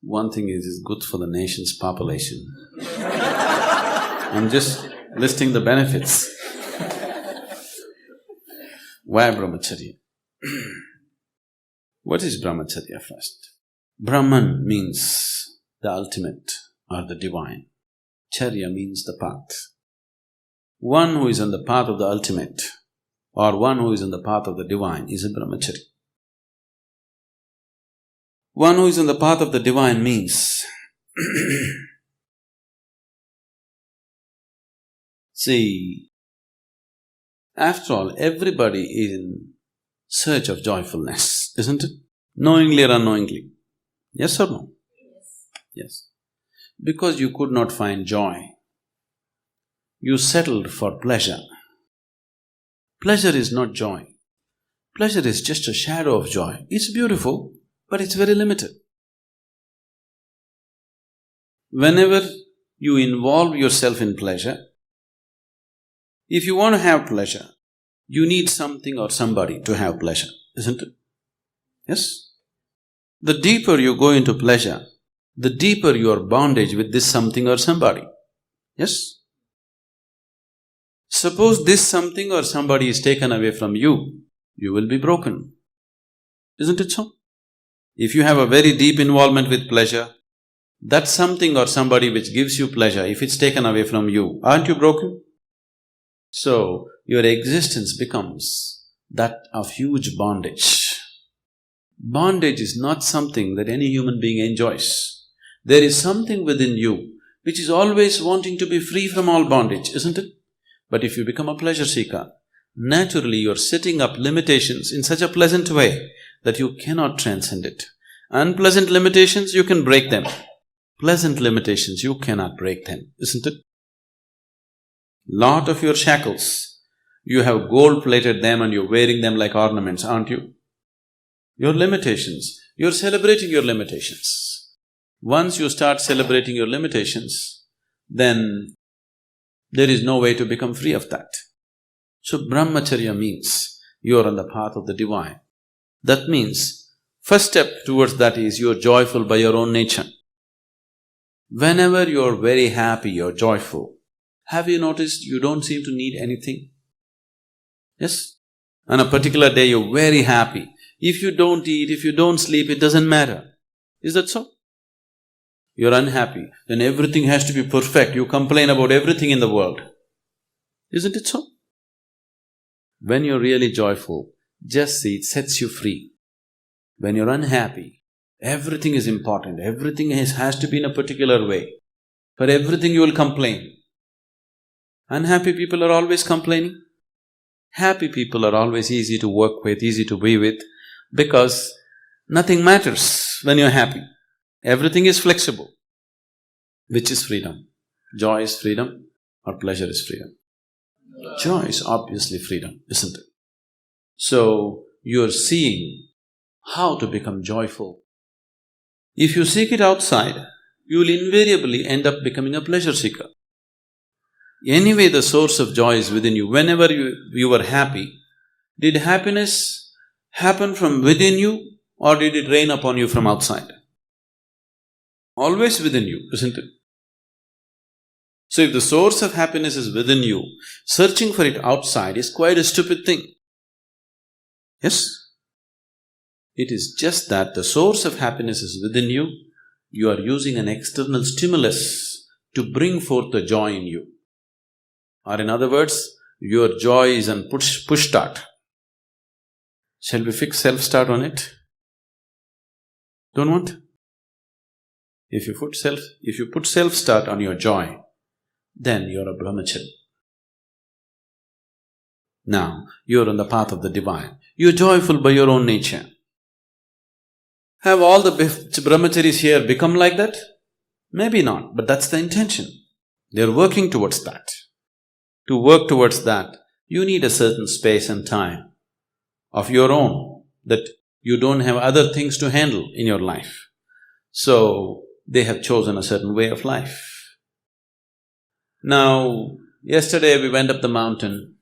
One thing is, it's good for the nation's population. I'm just listing the benefits. Why Brahmacharya? What is Brahmacharya first? Brahman means the ultimate or the divine. Charya means the path. One who is on the path of the ultimate or one who is on the path of the divine is a Brahmachari. One who is on the path of the divine means see, after all, everybody is in search of joyfulness, isn't it? Knowingly or unknowingly. Yes or no? Yes. Because you could not find joy, you settled for pleasure. Pleasure is not joy. Pleasure is just a shadow of joy. It's beautiful, but it's very limited. Whenever you involve yourself in pleasure, if you want to have pleasure, you need something or somebody to have pleasure, isn't it? Yes? The deeper you go into pleasure, the deeper your bondage with this something or somebody. Yes? Suppose this something or somebody is taken away from you, you will be broken. Isn't it so? If you have a very deep involvement with pleasure, that something or somebody which gives you pleasure, if it's taken away from you, aren't you broken? So, your existence becomes that of huge bondage. Bondage is not something that any human being enjoys. There is something within you which is always wanting to be free from all bondage, isn't it? But if you become a pleasure seeker, naturally you're setting up limitations in such a pleasant way that you cannot transcend it. Unpleasant limitations, you can break them. Pleasant limitations, you cannot break them, isn't it? Lot of your shackles, you have gold-plated them and you're wearing them like ornaments, aren't you? Your limitations, you're celebrating your limitations. Once you start celebrating your limitations, then there is no way to become free of that. So Brahmacharya means you're on the path of the divine. That means, first step towards that is you're joyful by your own nature. Whenever you're very happy, you're joyful. Have you noticed you don't seem to need anything? Yes? On a particular day you're very happy. If you don't eat, if you don't sleep, it doesn't matter. Is that so? You're unhappy, then everything has to be perfect, you complain about everything in the world. Isn't it so? When you're really joyful, just see, it sets you free. When you're unhappy, everything is important, everything has to be in a particular way. For everything you will complain. Unhappy people are always complaining. Happy people are always easy to work with, easy to be with, because nothing matters when you're happy. Everything is flexible. Which is freedom? Joy is freedom or pleasure is freedom? Joy is obviously freedom, isn't it? So, you're seeing how to become joyful. If you seek it outside, you will invariably end up becoming a pleasure seeker. Anyway, the source of joy is within you. Whenever you were happy, did happiness happen from within you or did it rain upon you from outside? Always within you, isn't it? So if the source of happiness is within you, searching for it outside is quite a stupid thing. Yes? It is just that the source of happiness is within you, you are using an external stimulus to bring forth the joy in you. Or in other words, your joy is on push start. Shall we fix self-start on it? Don't want? If you put self-start on your joy, then you're a Brahmachari. Now, you're on the path of the divine. You're joyful by your own nature. Have all the Brahmacharis here become like that? Maybe not, but that's the intention. They're working towards that. To work towards that, you need a certain space and time of your own, that you don't have other things to handle in your life. So, they have chosen a certain way of life. Now, yesterday we went up the mountain,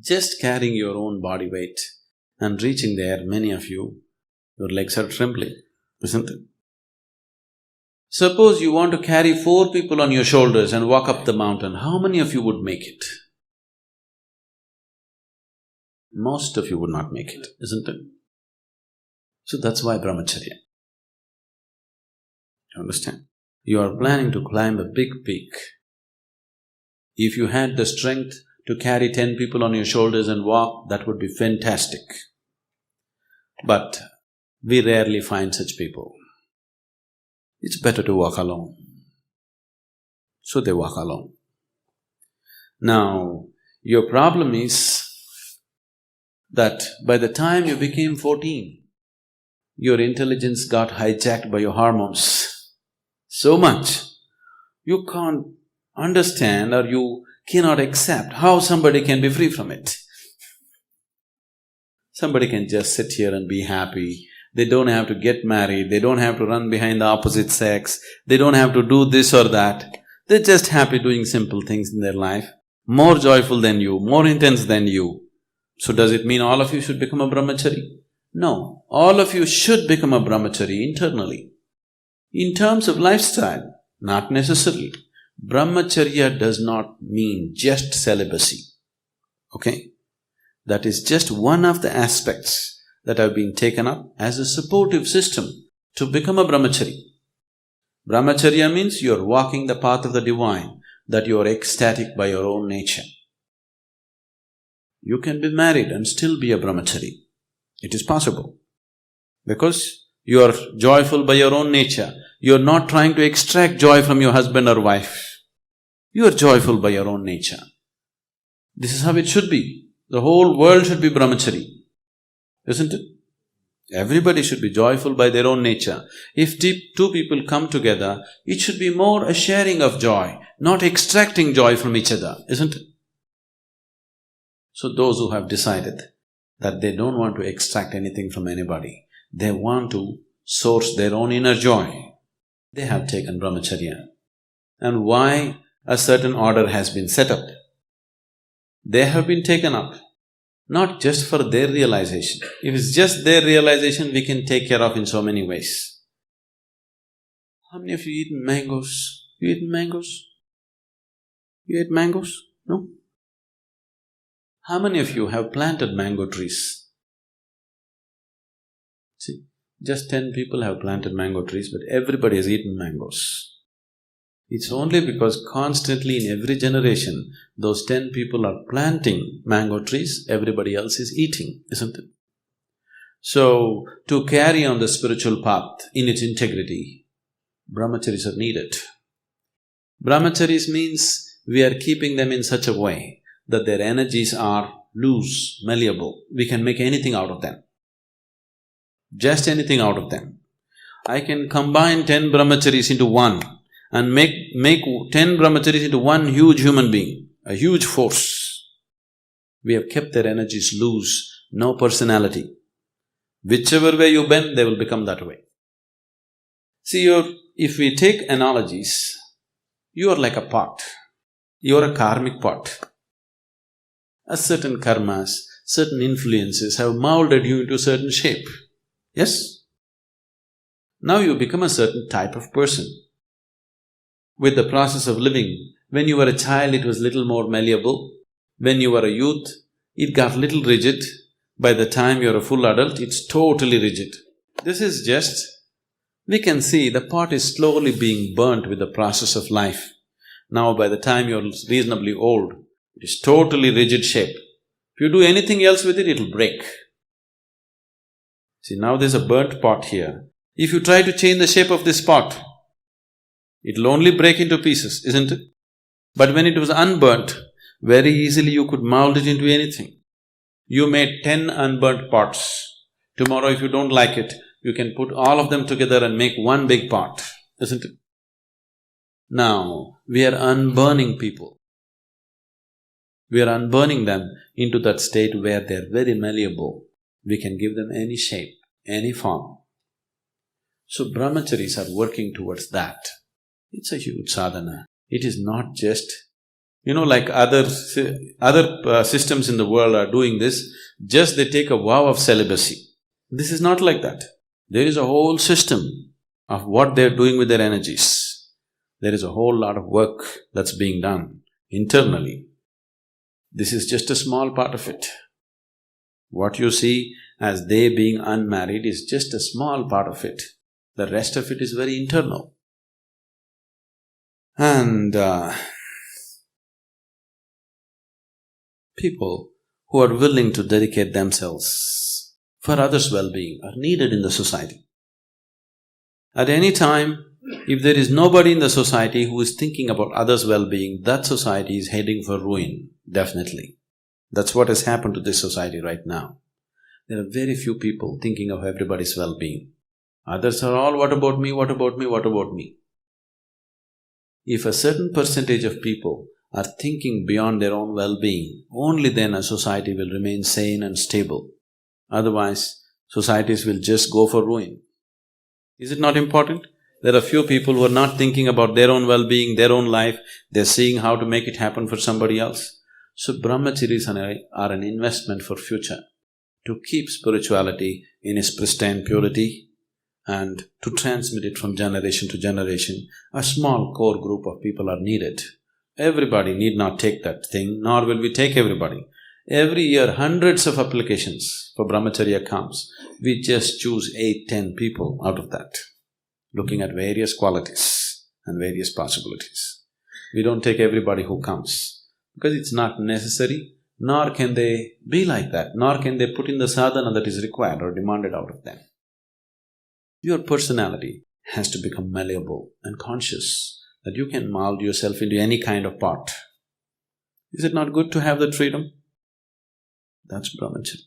just carrying your own body weight and reaching there, many of you, your legs are trembling, isn't it? Suppose you want to carry 4 people on your shoulders and walk up the mountain, how many of you would make it? Most of you would not make it, isn't it? So that's why Brahmacharya. You understand? You are planning to climb a big peak. If you had the strength to carry 10 people on your shoulders and walk, that would be fantastic. But we rarely find such people. It's better to walk alone. So they walk alone. Now, your problem is that by the time you became 14, your intelligence got hijacked by your hormones so much, you can't understand or you cannot accept how somebody can be free from it. Somebody can just sit here and be happy. They don't have to get married, they don't have to run behind the opposite sex, they don't have to do this or that. They're just happy doing simple things in their life, more joyful than you, more intense than you. So does it mean all of you should become a Brahmachari? No, all of you should become a Brahmachari internally. In terms of lifestyle, not necessarily. Brahmacharya does not mean just celibacy, okay? That is just one of the aspects that have been taken up as a supportive system to become a Brahmachari. Brahmacharya means you are walking the path of the divine, that you are ecstatic by your own nature. You can be married and still be a Brahmachari. It is possible. Because you are joyful by your own nature. You are not trying to extract joy from your husband or wife. You are joyful by your own nature. This is how it should be. The whole world should be Brahmachari, isn't it? Everybody should be joyful by their own nature. If 2 people come together, it should be more a sharing of joy, not extracting joy from each other, isn't it? So those who have decided that they don't want to extract anything from anybody, they want to source their own inner joy, they have taken Brahmacharya. And why a certain order has been set up? They have been taken up not just for their realization. If it's just their realization, we can take care of in so many ways. How many of you eaten mangoes? You eaten mangoes? You ate mangoes? No? How many of you have planted mango trees? See, just 10 people have planted mango trees, but everybody has eaten mangoes. It's only because constantly in every generation, those 10 people are planting mango trees, everybody else is eating, isn't it? So, to carry on the spiritual path in its integrity, Brahmacharis are needed. Brahmacharis means we are keeping them in such a way that their energies are loose, malleable. We can make anything out of them. Just anything out of them. I can combine 10 Brahmacharis into one and make 10 Brahmacharis into one huge human being, a huge force. We have kept their energies loose, no personality. Whichever way you bend, they will become that way. See, if we take analogies, you are like a pot. You are a karmic pot. A certain karmas, certain influences have molded you into a certain shape. Yes? Now you become a certain type of person. With the process of living, when you were a child, it was little more malleable. When you were a youth, it got little rigid. By the time you're a full adult, it's totally rigid. This is just… we can see the pot is slowly being burnt with the process of life. Now by the time you're reasonably old, it is totally rigid shape. If you do anything else with it, it'll break. See, now there's a burnt pot here. If you try to change the shape of this pot, it'll only break into pieces, isn't it? But when it was unburnt, very easily you could mold it into anything. You made 10 unburnt pots. Tomorrow if you don't like it, you can put all of them together and make one big pot, isn't it? Now, we are unburning people. We are unburning them into that state where they are very malleable. We can give them any shape, any form. So Brahmacharis are working towards that. It's a huge sadhana. It is not just… like other systems in the world are doing this, just they take a vow of celibacy. This is not like that. There is a whole system of what they're doing with their energies. There is a whole lot of work that's being done internally. This is just a small part of it. What you see as they being unmarried is just a small part of it. The rest of it is very internal. And people who are willing to dedicate themselves for others' well-being are needed in the society. At any time, if there is nobody in the society who is thinking about others' well-being, that society is heading for ruin, definitely. That's what has happened to this society right now. There are very few people thinking of everybody's well-being. Others are all, what about me, what about me, what about me? If a certain percentage of people are thinking beyond their own well-being, only then a society will remain sane and stable. Otherwise, societies will just go for ruin. Is it not important? There are few people who are not thinking about their own well-being, their own life, they're seeing how to make it happen for somebody else. So Brahmacharis are an investment for future, to keep spirituality in its pristine purity and to transmit it from generation to generation. A small core group of people are needed. Everybody need not take that thing, nor will we take everybody. Every year, hundreds of applications for Brahmacharya comes. We just choose 8-10 people out of that, looking at various qualities and various possibilities. We don't take everybody who comes, because it's not necessary, nor can they be like that, nor can they put in the sadhana that is required or demanded out of them. Your personality has to become malleable and conscious that you can mold yourself into any kind of pot. Is it not good to have that freedom? That's Brahmacharya.